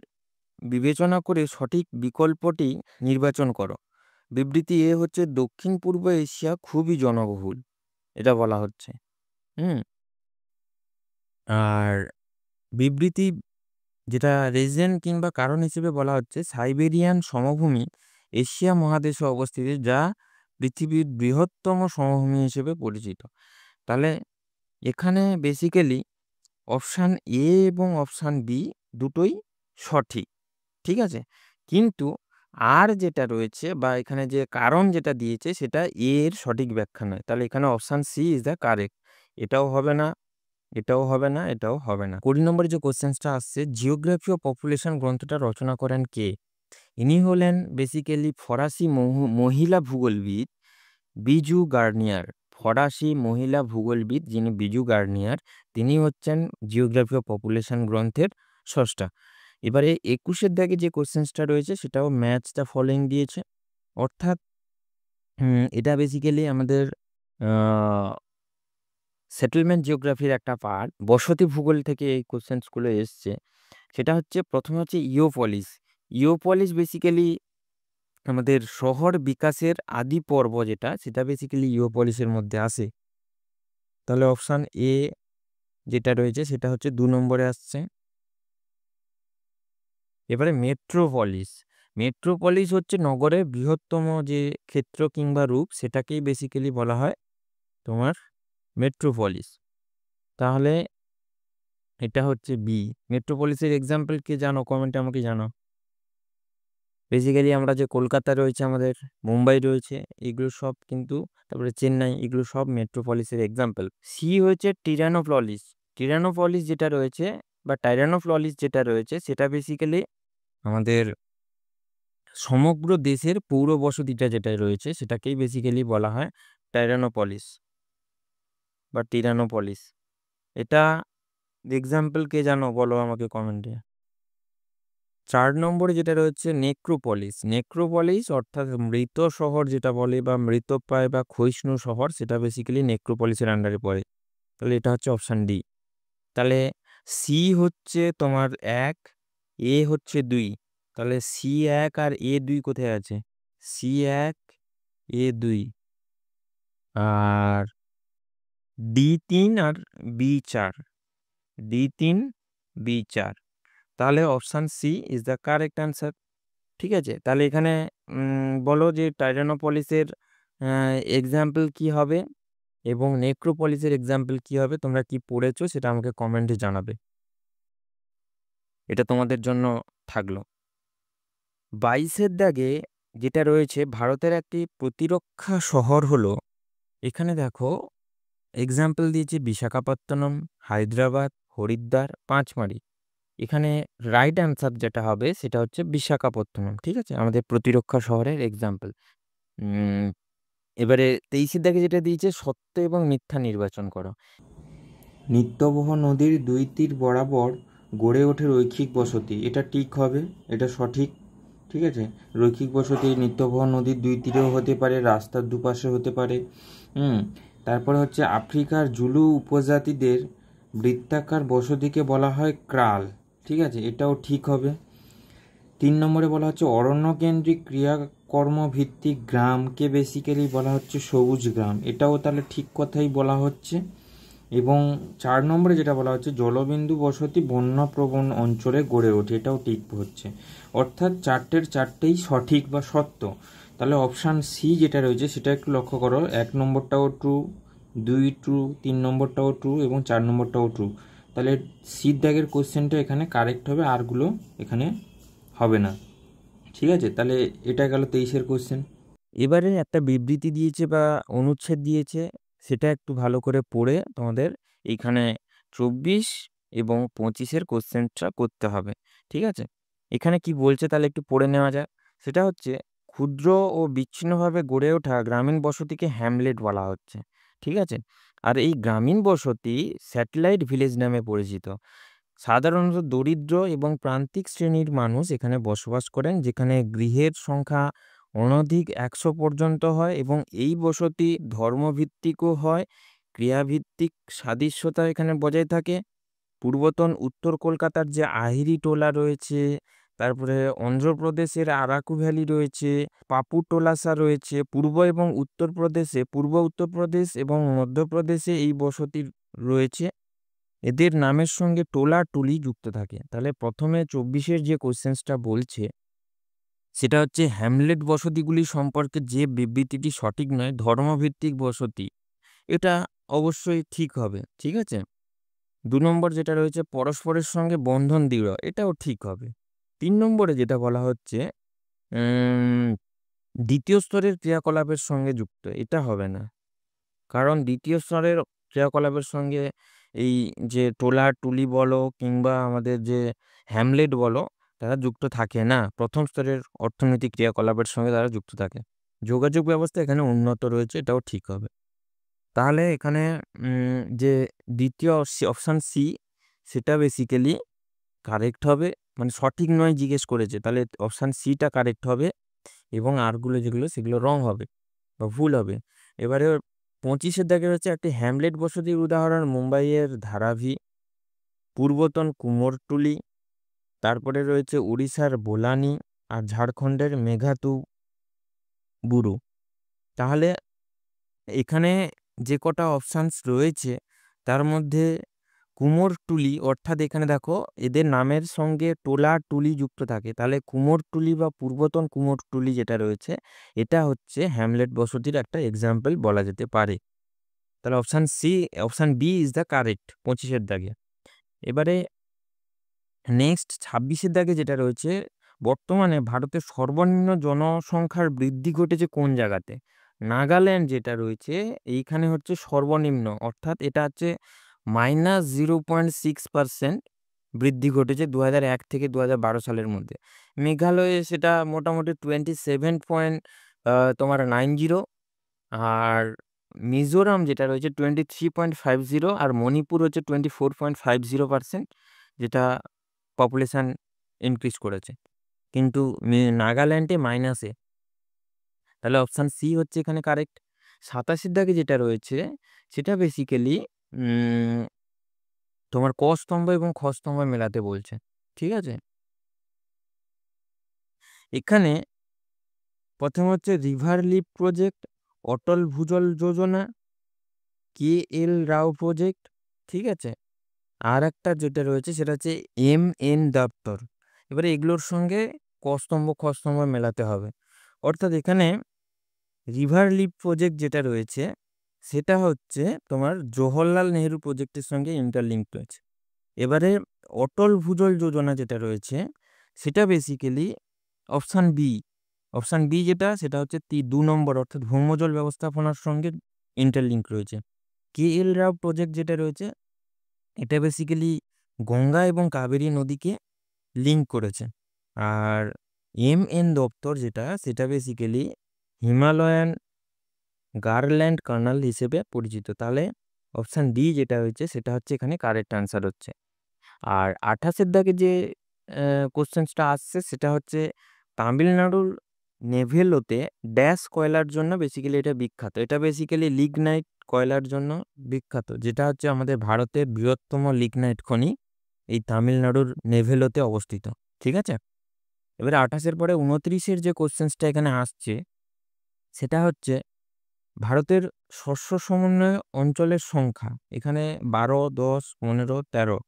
বিবেচনা করে সঠিক বিকল্পটি নির্বাচন করো। বিবৃতি এ হচ্ছে দক্ষিণ পূর্ব এশিয়া খুবই জনবহুল, এটা বলা হচ্ছে। হুম আর বিবৃতি যেটা রিজন কিংবা কারণ হিসেবে বলা হচ্ছে, সাইবেরিয়ান সমভূমি এশিয়া মহাদেশে অবস্থিত, যা পৃথিবীর বৃহত্তম সমভূমি হিসেবে পরিচিত। তাহলে এখানে বেসিক্যালি অপশান এ এবং অপশান বি দুটোই সঠিক। ঠিক আছে? কিন্তু আর যেটা রয়েছে বা এখানে যে কারণ যেটা দিয়েছে সেটা এর সঠিক ব্যাখ্যা নয়। তাহলে এখানে option C is the correct. এটাও হবে না, এটাও হবে না, এটাও হবে না। ২০ নম্বরে যে কোশ্চেন্সটা আসছে, জিওগ্রাফি ও পপুলেশন গ্রন্থটা রচনা করেন কে? ইনি হলেন বেসিক্যালি ফরাসি মহিলা ভূগোলবিদ বিজু গার্নিয়ার। ফরাসি মহিলা ভূগোলবিদ যিনি বিজু গার্নিয়ার, তিনি হচ্ছেন জিওগ্রাফি ও পপুলেশন গ্রন্থের স্রষ্টা। এবারে ২১-এর দাগে যে কোশ্চেন্সটা রয়েছে সেটাও ম্যাচ দ্য ফলোইং দিয়েছে। অর্থাৎ এটা বেসিক্যালি আমাদের সেটেলমেন্ট জিওগ্রাফির একটা পার্ট, বসতি ভূগোল থেকে এই কোশ্চেন্সগুলো এসছে। সেটা হচ্ছে প্রথমে হচ্ছে ইওপলিস। ইওপলিস বেসিক্যালি আমাদের শহর বিকাশের আদি পর্ব যেটা, সেটা বেসিক্যালি ইওপলিসের মধ্যে আসে। তাহলে অপশান এ যেটা রয়েছে সেটা হচ্ছে ২ নম্বরে আসছে। এবারে মেট্রোপলিস। মেট্রোপলিস হচ্ছে নগরের বৃহত্তম যে ক্ষেত্র কিংবা রূপ, সেটাকেই বেসিক্যালি বলা হয় তোমার মেট্রোপলিস। তাহলে এটা হচ্ছে বি। মেট্রোপলিসের এক্সাম্পল কে জানো? কমেন্টে আমাকে জানাও। বেসিক্যালি আমরা যে কলকাতা রয়েছে, আমাদের মুম্বাই রয়েছে, এগুলো সব কিন্তু, তারপরে চেন্নাই, এগুলো সব মেট্রোপলিসের এক্সাম্পল। সি হচ্ছে টিরানোপলিস। টিরানোপলিস যেটা রয়েছে বা টাইরানোপলিস যেটা রয়েছে, সেটা বেসিক্যালি আমাদের সমগ্র দেশের পৌর বসতিটা যেটা রয়েছে, সেটাকেই বেসিক্যালি বলা হয় টাইরানোপলিস বা টিরানোপলিস। এটা এক্সাম্পল কে জানো বলো আমাকে কমেন্টে। 4 নম্বরে যেটা রয়েছে নেক্রোপলিস। নেক্রোপলিস অর্থাৎ মৃত শহর যেটা বলে, বা মৃতপ্রায় বা ক্ষয়িষ্ণু শহর, সেটা বেসিক্যালি নেক্রোপলিসের আন্ডারে পড়ে। তাহলে এটা হচ্ছে অপশান ডি। তাহলে সি হচ্ছে তোমার 1, এ হচ্ছে 2। তাহলে C1 আর A2 কোথায় আছে? C1, A2 আর D3 আর B4। D3, B4। তাহলে option C is the correct answer. ঠিক আছে, তাহলে এখানে বলো যে টাইরানোপলিসের এক্সাম্পল কি হবে এবং নেক্রোপলিসের এক্সাম্পল কি হবে। তোমরা কি পড়েছো সেটা আমাকে কমেন্টে জানাবে, এটা তোমাদের জন্য থাকলো। 22-এর দাগে যেটা রয়েছে ভারতের একটি প্রতিরক্ষা শহর হলো, এখানে দেখো এক্সাম্পল দিয়েছে বিশাখাপত্তনম, হায়দ্রাবাদ, হরিদ্বার, পাঁচমারি। এখানে রাইট অ্যান্সার যেটা হবে সেটা হচ্ছে বিশাখাপত্তনম। ঠিক আছে, আমাদের প্রতিরক্ষা শহরের এক্সাম্পল। এবারে 23-এর দাগে যেটা দিয়েছে সত্য এবং মিথ্যা নির্বাচন করো। নিত্যবহ নদীর দুই তীর বরাবর গড়ে ওঠে রৈখিক বসতি, এটা ঠিক হবে, এটা সঠিক। ঠিক আছে, রৈখিক বসতি নিত্যবহ নদীর দুই তীরেও হতে পারে, রাস্তার দুপাশে হতে পারে। তারপরে হচ্ছে আফ্রিকার জুলু উপজাতিদের বৃত্তাকার বসতিকে বলা হয় ক্রাল। ঠিক আছে, এটাও ঠিক হবে। 3 নম্বরে বলা হচ্ছে অরণ্যকেন্দ্রিক ক্রিয়াকর্মভিত্তিক গ্রামকে বেসিক্যালি বলা হচ্ছে সবুজ গ্রাম, এটাও তাহলে ঠিক কথাই বলা হচ্ছে। এবং 4 নম্বরে যেটা বলা হচ্ছে জলবিন্দু বসতি বন্যপ্রবণ অঞ্চলে গড়ে ওঠে, এটাও ঠিক হচ্ছে। অর্থাৎ চারটেই সঠিক বা সত্য। তাহলে অপশান সি যেটা রয়েছে সেটা একটু লক্ষ্য করো, 1 নম্বরটাও ট্রু, 2 ট্রু, 3 নম্বরটাও ট্রু এবং 4 নম্বরটাও ট্রু। তাহলে সির দাগের কোশ্চেনটা এখানে কারেক্ট হবে, আরগুলো এখানে হবে না। ঠিক আছে, তাহলে এটা গেল 23-এর কোশ্চেন। এবারে একটা বিবৃতি দিয়েছে বা অনুচ্ছেদ দিয়েছে, সেটা একটু ভালো করে পড়ে তোমাদের এইখানে 24 এবং 25-এর কোশ্চেনটা করতে হবে। ঠিক আছে, এখানে কি বলছে তাহলে একটু পড়ে নেওয়া যাক। সেটা হচ্ছে ক্ষুদ্র ও বিচ্ছিন্নভাবে গড়ে ওঠা গ্রামীণ বসতিকে হ্যামলেট বলা হচ্ছে। ঠিক আছে, আর এই গ্রামীণ বসতি স্যাটেলাইট ভিলেজ নামে পরিচিত। সাধারণত দরিদ্র এবং প্রান্তিক শ্রেণীর মানুষ এখানে বসবাস করেন, যেখানে গৃহের সংখ্যা অনধিক 100 পর্যন্ত হয় এবং এই বসতি ধর্মভিত্তিকও হয়। ক্রিয়াভিত্তিক সাদৃশ্যতা এখানে বজায় থাকে। পূর্বতন উত্তর কলকাতার যে আহিরি টোলা রয়েছে, তারপরে অন্ধ্রপ্রদেশের আরাকু ভ্যালি রয়েছে, পাপুটোলাসা রয়েছে, পূর্ব উত্তরপ্রদেশ এবং মধ্যপ্রদেশে এই বসতি রয়েছে। এদের নামের সঙ্গে টোলা টুলি যুক্ত থাকে। তাহলে প্রথমে 24-এর যে কোশ্চেন্সটা বলছে সেটা হচ্ছে হ্যামলেট বসতিগুলি সম্পর্কে যে বিবৃতিটি সঠিক নয়, ধর্মভিত্তিক বসতি, এটা অবশ্যই ঠিক হবে। ঠিক আছে, 2 নম্বর যেটা রয়েছে পরস্পরের সঙ্গে বন্ধন দৃঢ়, এটাও ঠিক হবে। 3 নম্বরে যেটা বলা হচ্ছে দ্বিতীয় স্তরের ক্রিয়াকলাপের সঙ্গে যুক্ত, এটা হবে না। কারণ দ্বিতীয় স্তরের ক্রিয়াকলাপের সঙ্গে এই যে টোলা টুলি বলো কিংবা আমাদের যে হ্যামলেট বলো, তারা যুক্ত থাকে না। প্রথম স্তরের অর্থনৈতিক ক্রিয়াকলাপের সঙ্গে তারা যুক্ত থাকে। যোগাযোগ ব্যবস্থা এখানে উন্নত রয়েছে, এটাও ঠিক হবে। তাহলে এখানে যে দ্বিতীয় অপশান সি, সেটা বেসিক্যালি কারেক্ট হবে, মানে সঠিক নয় জিজ্ঞেস করেছে, তাহলে অপশান সিটা কারেক্ট হবে এবং আরগুলো যেগুলো সেগুলো রং হবে বা ভুল হবে। এবারে 25-এর দাগে হচ্ছে একটি হ্যামলেট বসতির উদাহরণ মুম্বাইয়ের ধারাভি, পূর্বতন কুমোরটুলি, তারপরে রয়েছে উড়িষ্যার বোলানি আর ঝাড়খণ্ডের মেঘাতুবুরু। তাহলে এখানে যে কটা অপশানস রয়েছে তার মধ্যে কুমোরটুলি, অর্থাৎ এখানে দেখো এদের নামের সঙ্গে টোলা টুলি যুক্ত থাকে, তাহলে কুমোরটুলি বা পূর্বতন কুমোরটুলি যেটা রয়েছে এটা হচ্ছে হ্যামলেট বসতির একটা এক্সাম্পল বলা যেতে পারে। তাহলে option B is the correct 25-এর দাগে। এবারে নেক্সট 26-এর দাগে যেটা রয়েছে, বর্তমানে ভারতের সর্বনিম্ন জনসংখ্যার বৃদ্ধি ঘটেছে কোন জায়গাতে? নাগাল্যান্ড যেটা রয়েছে এইখানে হচ্ছে সর্বনিম্ন, অর্থাৎ এটা হচ্ছে -0.6% বৃদ্ধি ঘটেছে 2001 থেকে 2012 সালের মধ্যে। মেঘালয়ে সেটা মোটামুটি 27.90, আর মিজোরাম যেটা রয়েছে 23.50, আর মণিপুর হচ্ছে 24.50%, যেটা পপুলেশন ইনক্রিজ করেছে, কিন্তু নাগাল্যান্ডে মাইনাসে। তাহলে অপশান সি হচ্ছে এখানে কারেক্ট। 27-এর দাগে যেটা রয়েছে সেটা বেসিক্যালি তোমার ক স্তম্ভ এবং খ স্তম্ভ মেলাতে বলছে, ঠিক আছে। এখানে প্রথম হচ্ছে রিভার লিফ প্রজেক্ট, অটল ভূজল যোজনা, KL রাও প্রজেক্ট, ঠিক আছে। আর একটা যেটা রয়েছে সেটা হচ্ছে MN দপ্তর। এবারে এগুলোর সঙ্গে ক স্তম্ভ খ স্তম্ভ মেলাতে হবে, অর্থাৎ এখানে রিভার লিফ প্রজেক্ট যেটা রয়েছে সেটা হচ্ছে তোমার জওহরলাল নেহেরু প্রজেক্টের সঙ্গে ইন্টারলিঙ্ক রয়েছে। এবারে অটল ভূজল যোজনা যেটা রয়েছে সেটা বেসিক্যালি অপশান বি যেটা সেটা হচ্ছে 2 নম্বর, অর্থাৎ ভৌমজল ব্যবস্থাপনার সঙ্গে ইন্টারলিঙ্ক রয়েছে। KL রাও প্রজেক্ট যেটা রয়েছে এটা বেসিক্যালি গঙ্গা এবং কাবেরী নদীকে লিঙ্ক করেছে। আর MN দপ্তর যেটা সেটা বেসিক্যালি হিমালয়ান গারল্যান্ড কানাল হিসেবে পরিচিত। তাহলে অপশান ডি যেটা হয়েছে সেটা হচ্ছে এখানে কারেক্ট অ্যান্সার হচ্ছে। আর 28-এর দাগে যে কোশ্চেন্সটা আসছে সেটা হচ্ছে তামিলনাড়ুর নেভেলোতে ড্যাশ কয়লার জন্য বেসিক্যালি এটা বিখ্যাত। এটা বেসিক্যালি লিগনাইট কয়লার জন্য বিখ্যাত, যেটা হচ্ছে আমাদের ভারতের বৃহত্তম লিগনাইট খনি এই তামিলনাড়ুর নেভেলোতে অবস্থিত, ঠিক আছে। এবারে 28-এর পরে 29-এর যে কোশ্চেন্সটা এখানে আসছে সেটা হচ্ছে ভারতের শস্য সমন্বয় অঞ্চলের সংখ্যা। এখানে 12, 10, 15, 13,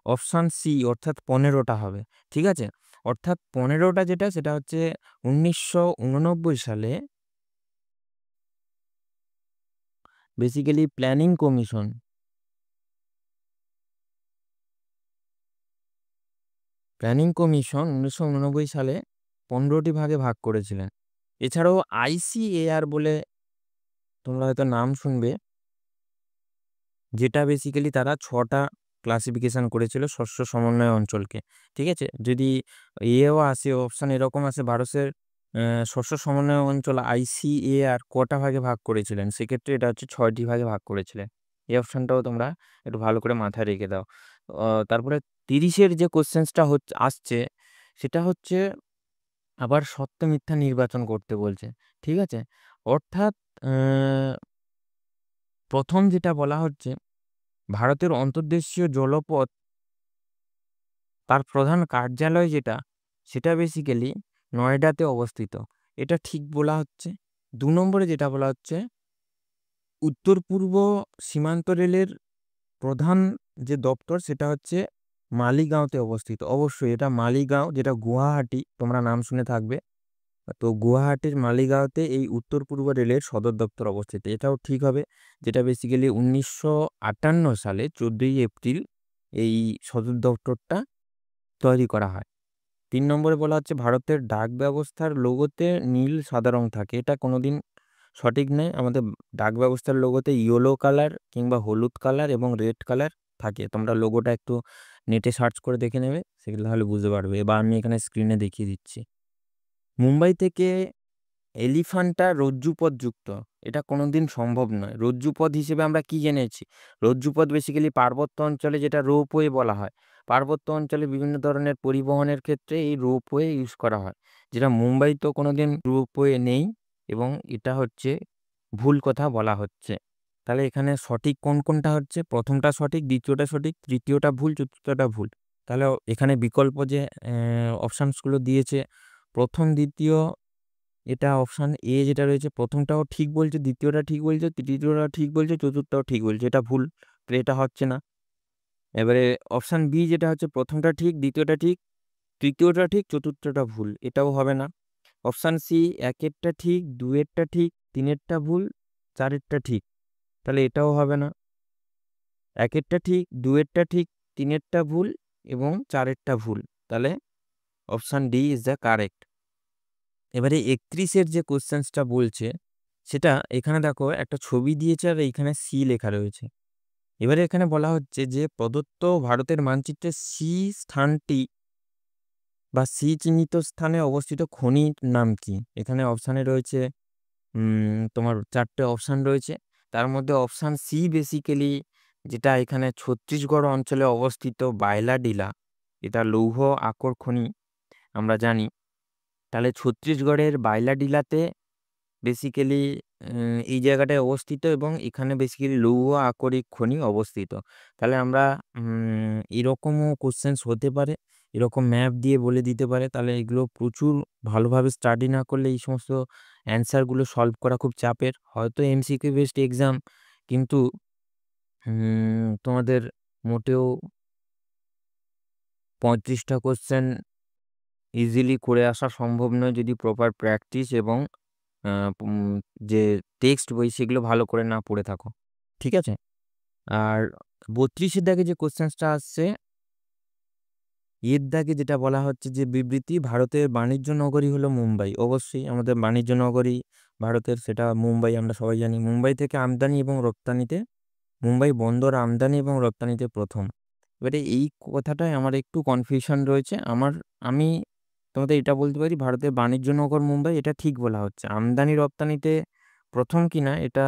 অপশান সি অর্থাৎ 15টা হবে, ঠিক আছে। অর্থাৎ 15টা যেটা সেটা হচ্ছে 1989 সালে বেসিক্যালি প্ল্যানিং কমিশন 1989 সালে 15টি ভাগে ভাগ করেছিলেন। এছাড়াও ICAR বলে তোমরা হয়তো নাম শুনবে, যেটা বেসিক্যালি তারা 6টা ক্লাসিফিকেশন করেছিল শস্য সমন্বয় অঞ্চলকে, ঠিক আছে। যদি এও আসে অপশান এরকম আসে ভারতের শস্য সমন্বয় অঞ্চল ICAR কটা ভাগে ভাগ করেছিলেন, সেক্ষেত্রে এটা হচ্ছে 6টি ভাগে ভাগ করেছিলেন। এই অপশানটাও তোমরা একটু ভালো করে মাথায় রেখে দাও। তারপরে 30-এর যে কোশ্চেন্সটা আসছে সেটা হচ্ছে আবার সত্য মিথ্যা নির্বাচন করতে বলছে, ঠিক আছে। অর্থাৎ প্রথম যেটা বলা হচ্ছে ভারতের অন্তর্দেশীয় জলপথ তার প্রধান কার্যালয় যেটা সেটা বেসিক্যালি নয়ডাতে অবস্থিত, এটা ঠিক বলা হচ্ছে। 2 নম্বরে যেটা বলা হচ্ছে উত্তর পূর্ব সীমান্ত রেলের প্রধান যে দপ্তর সেটা হচ্ছে মালিগাঁওতে অবস্থিত। অবশ্যই এটা মালিগাঁও, যেটা গুয়াহাটি, তোমরা নাম শুনে থাকবে। তো গুয়াহাটির মালিগাঁওতে এই উত্তর পূর্ব রেলের সদর দপ্তর অবস্থিত, এটাও ঠিক হবে। যেটা বেসিক্যালি 1958 সালে 14ই এপ্রিল এই সদর দপ্তরটা তৈরি করা হয়। 3 নম্বরে বলা হচ্ছে ভারতের ডাক ব্যবস্থার লোগোতে নীল সাদা রং থাকে, এটা কোনোদিন সঠিক নয়। আমাদের ডাক ব্যবস্থার লোগোতে ইয়েলো কালার কিংবা হলুদ কালার এবং রেড কালার থাকে। তোমরা লোগোটা একটু নেটে সার্চ করে দেখে নেবে, সেগুলো তাহলে বুঝতে পারবে। বা আমি এখানে স্ক্রিনে দেখিয়ে দিচ্ছি। মুম্বাই থেকে এলিফ্যান্টা রজ্জুপথ যুক্ত, এটা কোনোদিন সম্ভব নয়। রজ্জুপথ হিসেবে আমরা কি জেনেছি? রজ্জুপথ বেসিক্যালি পার্বত্য অঞ্চলে যেটা রোপওয়ে বলা হয়, পার্বত্য অঞ্চলে বিভিন্ন ধরনের পরিবহনের ক্ষেত্রে এই রোপওয়ে ইউজ করা হয়, যেটা মুম্বাই তো কোনোদিন রোপওয়ে নেই, এবং এটা হচ্ছে ভুল কথা বলা হচ্ছে। তাহলে এখানে সঠিক কোন কোনটা হচ্ছে? প্রথমটা সঠিক, দ্বিতীয়টা সঠিক, তৃতীয়টা ভুল, চতুর্থটা ভুল। তাহলে এখানে বিকল্প যে অপশানসগুলো দিয়েছে প্রথম, দ্বিতীয়, এটা অপশান এ যেটা রয়েছে প্রথমটাও ঠিক বলছে, দ্বিতীয়টা ঠিক বলছে, তৃতীয়টা ঠিক বলছে, চতুর্থটাও ঠিক বলছে, এটা ভুল। তো এটা হচ্ছে না। এবারে অপশান বি যেটা হচ্ছে প্রথমটা ঠিক, দ্বিতীয়টা ঠিক, তৃতীয়টা ঠিক, চতুর্থটা ভুল, এটাও হবে না। অপশান সি একেরটা ঠিক, দুয়েরটা ঠিক, তিনেরটা ভুল, চারেরটা ঠিক, তাহলে এটাও হবে না। একেরটা ঠিক, দুয়েরটা ঠিক, তিনেরটা ভুল এবং চারেরটা ভুল, তাহলে option D is the correct. এবারে 31-এর যে কোশ্চেন্সটা বলছে সেটা এখানে দেখো একটা ছবি দিয়েছে আর এইখানে সি লেখা রয়েছে। এবারে এখানে বলা হচ্ছে যে প্রদত্ত ভারতের মানচিত্রে সি স্থানটি বা সি চিহ্নিত স্থানে অবস্থিত খনির নাম কি? এখানে অপশানে রয়েছে তোমার 4টে অপশান রয়েছে। তার মধ্যে অপশান সি বেসিক্যালি যেটা এখানে ছত্তিশগড় অঞ্চলে অবস্থিত বায়লাডিলা, এটা লৌহ আকর খনি আমরা জানি। তাহলে ছত্তিশগড়ের বায়লাডিলাতে বেসিক্যালি এই জায়গাটায় অবস্থিত এবং এখানে বেসিক্যালি লৌহ আকরিক খনি অবস্থিত। তাহলে আমরা এরকমও কোশ্চেন্স হতে পারে, এরকম ম্যাপ দিয়ে বলে দিতে পারে। তাহলে এগুলো প্রচুর ভালোভাবে স্টাডি না করলে এই সমস্ত অ্যান্সারগুলো সলভ করা খুব চাপের। হয়তো এমসিকিউ বেসড এক্সাম, কিন্তু তোমাদের মোটেও 35টা কোশ্চেন ইজিলি করে আসা সম্ভব নয় যদি প্রপার প্র্যাকটিস এবং যে টেক্সট বই সেগুলো ভালো করে না পড়ে থাকো, ঠিক আছে? আর 32-এর দাগে যে কোশ্চেন্সটা আসছে, এর দাগে যেটা বলা হচ্ছে যে বিবৃতি ভারতের বাণিজ্য নগরী হলো মুম্বাই। অবশ্যই আমাদের বাণিজ্য নগরী ভারতের সেটা মুম্বাই, আমরা সবাই জানি। মুম্বাই থেকে আমদানি এবং রপ্তানিতে, মুম্বাই বন্দর আমদানি এবং রপ্তানিতে প্রথম। এবারে এই কথাটায় আমার একটু কনফিউশন রয়েছে। আমি তোমাদের এটা বলতে পারি ভারতের বাণিজ্য নগর মুম্বাই, এটা ঠিক বলা হচ্ছে। আমদানি রপ্তানিতে প্রথম কিনা এটা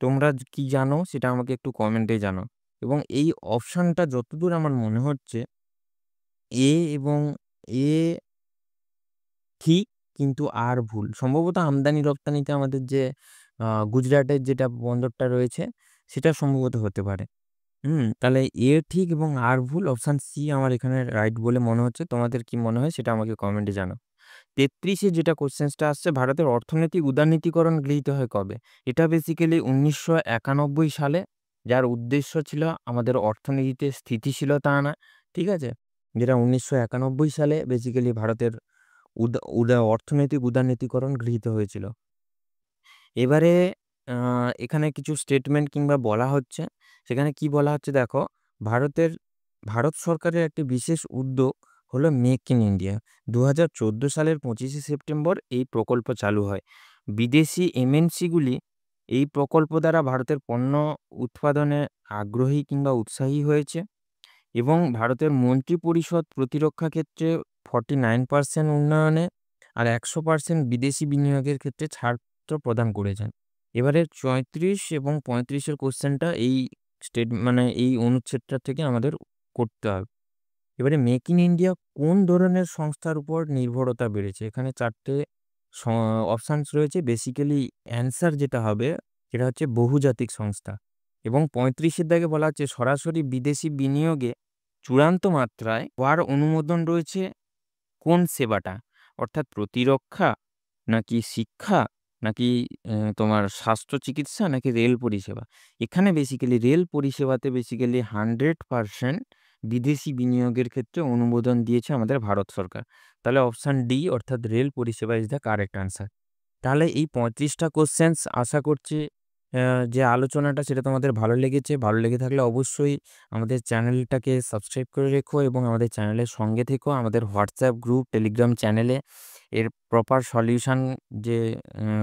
তোমরা কি জানো সেটা আমাকে একটু কমেন্টে জানো। এবং এই অপশানটা যতদূর আমার মনে হচ্ছে এ এবং এ ঠিক, কিন্তু আর ভুল। সম্ভবত আমদানি রপ্তানিতে আমাদের যে গুজরাটের যেটা বন্দরটা রয়েছে সেটা সম্ভবত হতে পারে। তাহলে এ ঠিক এবং আর ভুল। অপশান সি আমার এখানে রাইট বলে মনে হচ্ছে। তোমাদের কি মনে হয় সেটা আমাকে কমেন্টে জানাও। 33-এ যেটা কোশ্চেন্সটা আসছে, ভারতের অর্থনৈতিক উদারনীতিকরণ গৃহীত হয় কবে? এটা বেসিক্যালি 1991 সালে, যার উদ্দেশ্য ছিল আমাদের অর্থনীতিতে স্থিতিশীলতা আনা, ঠিক আছে? যেটা 1991 সালে বেসিক্যালি ভারতের অর্থনৈতিক উদারনীতিকরণ গৃহীত হয়েছিল। এবারে এখানে কিছু স্টেটমেন্ট কিংবা বলা হচ্ছে, সেখানে কি বলা হচ্ছে দেখো, ভারত সরকারের একটি বিশেষ উদ্যোগ হলো মেক ইন ইন্ডিয়া। 2014 সালের 25শে সেপ্টেম্বর এই প্রকল্প চালু হয়। বিদেশি এমএনসিগুলি এই প্রকল্প দ্বারা ভারতের পণ্য উৎপাদনে আগ্রহী কিংবা উৎসাহী হয়েছে এবং ভারতের মন্ত্রিপরিষদ প্রতিরক্ষা ক্ষেত্রে 49% উন্নয়নে আর 100% বিদেশি বিনিয়োগের ক্ষেত্রে ছাড় প্রদান করেছেন। এবারে 34 এবং 35-এর কোশ্চেনটা এই মানে এই অনুচ্ছেদটা থেকে আমাদের করতে হবে। এবারে মেক ইন ইন্ডিয়া কোন ধরনের সংস্থার উপর নির্ভরতা বেড়েছে? এখানে 4টে অপশানস রয়েছে। বেসিক্যালি অ্যান্সার যেটা হবে সেটা হচ্ছে বহুজাতিক সংস্থা। এবং 35-এর দাগে বলা হচ্ছে সরাসরি বিদেশি বিনিয়োগে চূড়ান্ত মাত্রায় হওয়ার অনুমোদন রয়েছে কোন সেবাটা? অর্থাৎ প্রতিরক্ষা, নাকি শিক্ষা, নাকি তোমার স্বাস্থ্য চিকিৎসা, নাকি রেল পরিষেবা? এখানে বেসিক্যালি রেল পরিষেবাতে বেসিক্যালি 100% বিদেশি বিনিয়োগের ক্ষেত্রে অনুমোদন দিয়েছে আমাদের ভারত সরকার। তাহলে অপশান ডি অর্থাৎ রেল পরিষেবা ইজ দ্য কারেক্ট আনসার। তাহলে এই 35টা কোশ্চেন্স আশা করছি যে আলোচনাটা সেটা তোমাদের ভালো লেগেছে। ভালো লেগে থাকলে অবশ্যই আমাদের চ্যানেলটাকে সাবস্ক্রাইব করে রেখো এবং আমাদের চ্যানেলের সঙ্গে থেকো। আমাদের হোয়াটসঅ্যাপ গ্রুপ, টেলিগ্রাম চ্যানেলে এর প্রপার সলিউশন যে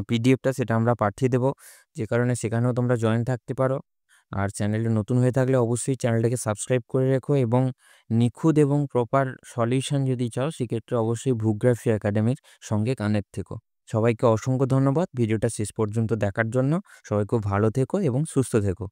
পিডিএফটা সেটা আমরা পাঠিয়ে দেবো, যে কারণে সেখানেও তোমরা জয়েন থাকতে পারো। আর চ্যানেলে নতুন হয়ে থাকলে অবশ্যই চ্যানেলটাকে সাবস্ক্রাইব করে রেখো এবং নিখুঁত এবং প্রপার সলিউশন যদি চাও সেক্ষেত্রে অবশ্যই ভূগ্রাফি একাডেমির সঙ্গে কানেক্ট থেকো। সবাইকে অসংখ্য ধন্যবাদ ভিডিওটা শেষ পর্যন্ত দেখার জন্য। সবাই খুব ভালো থেকো এবং সুস্থ থেকো।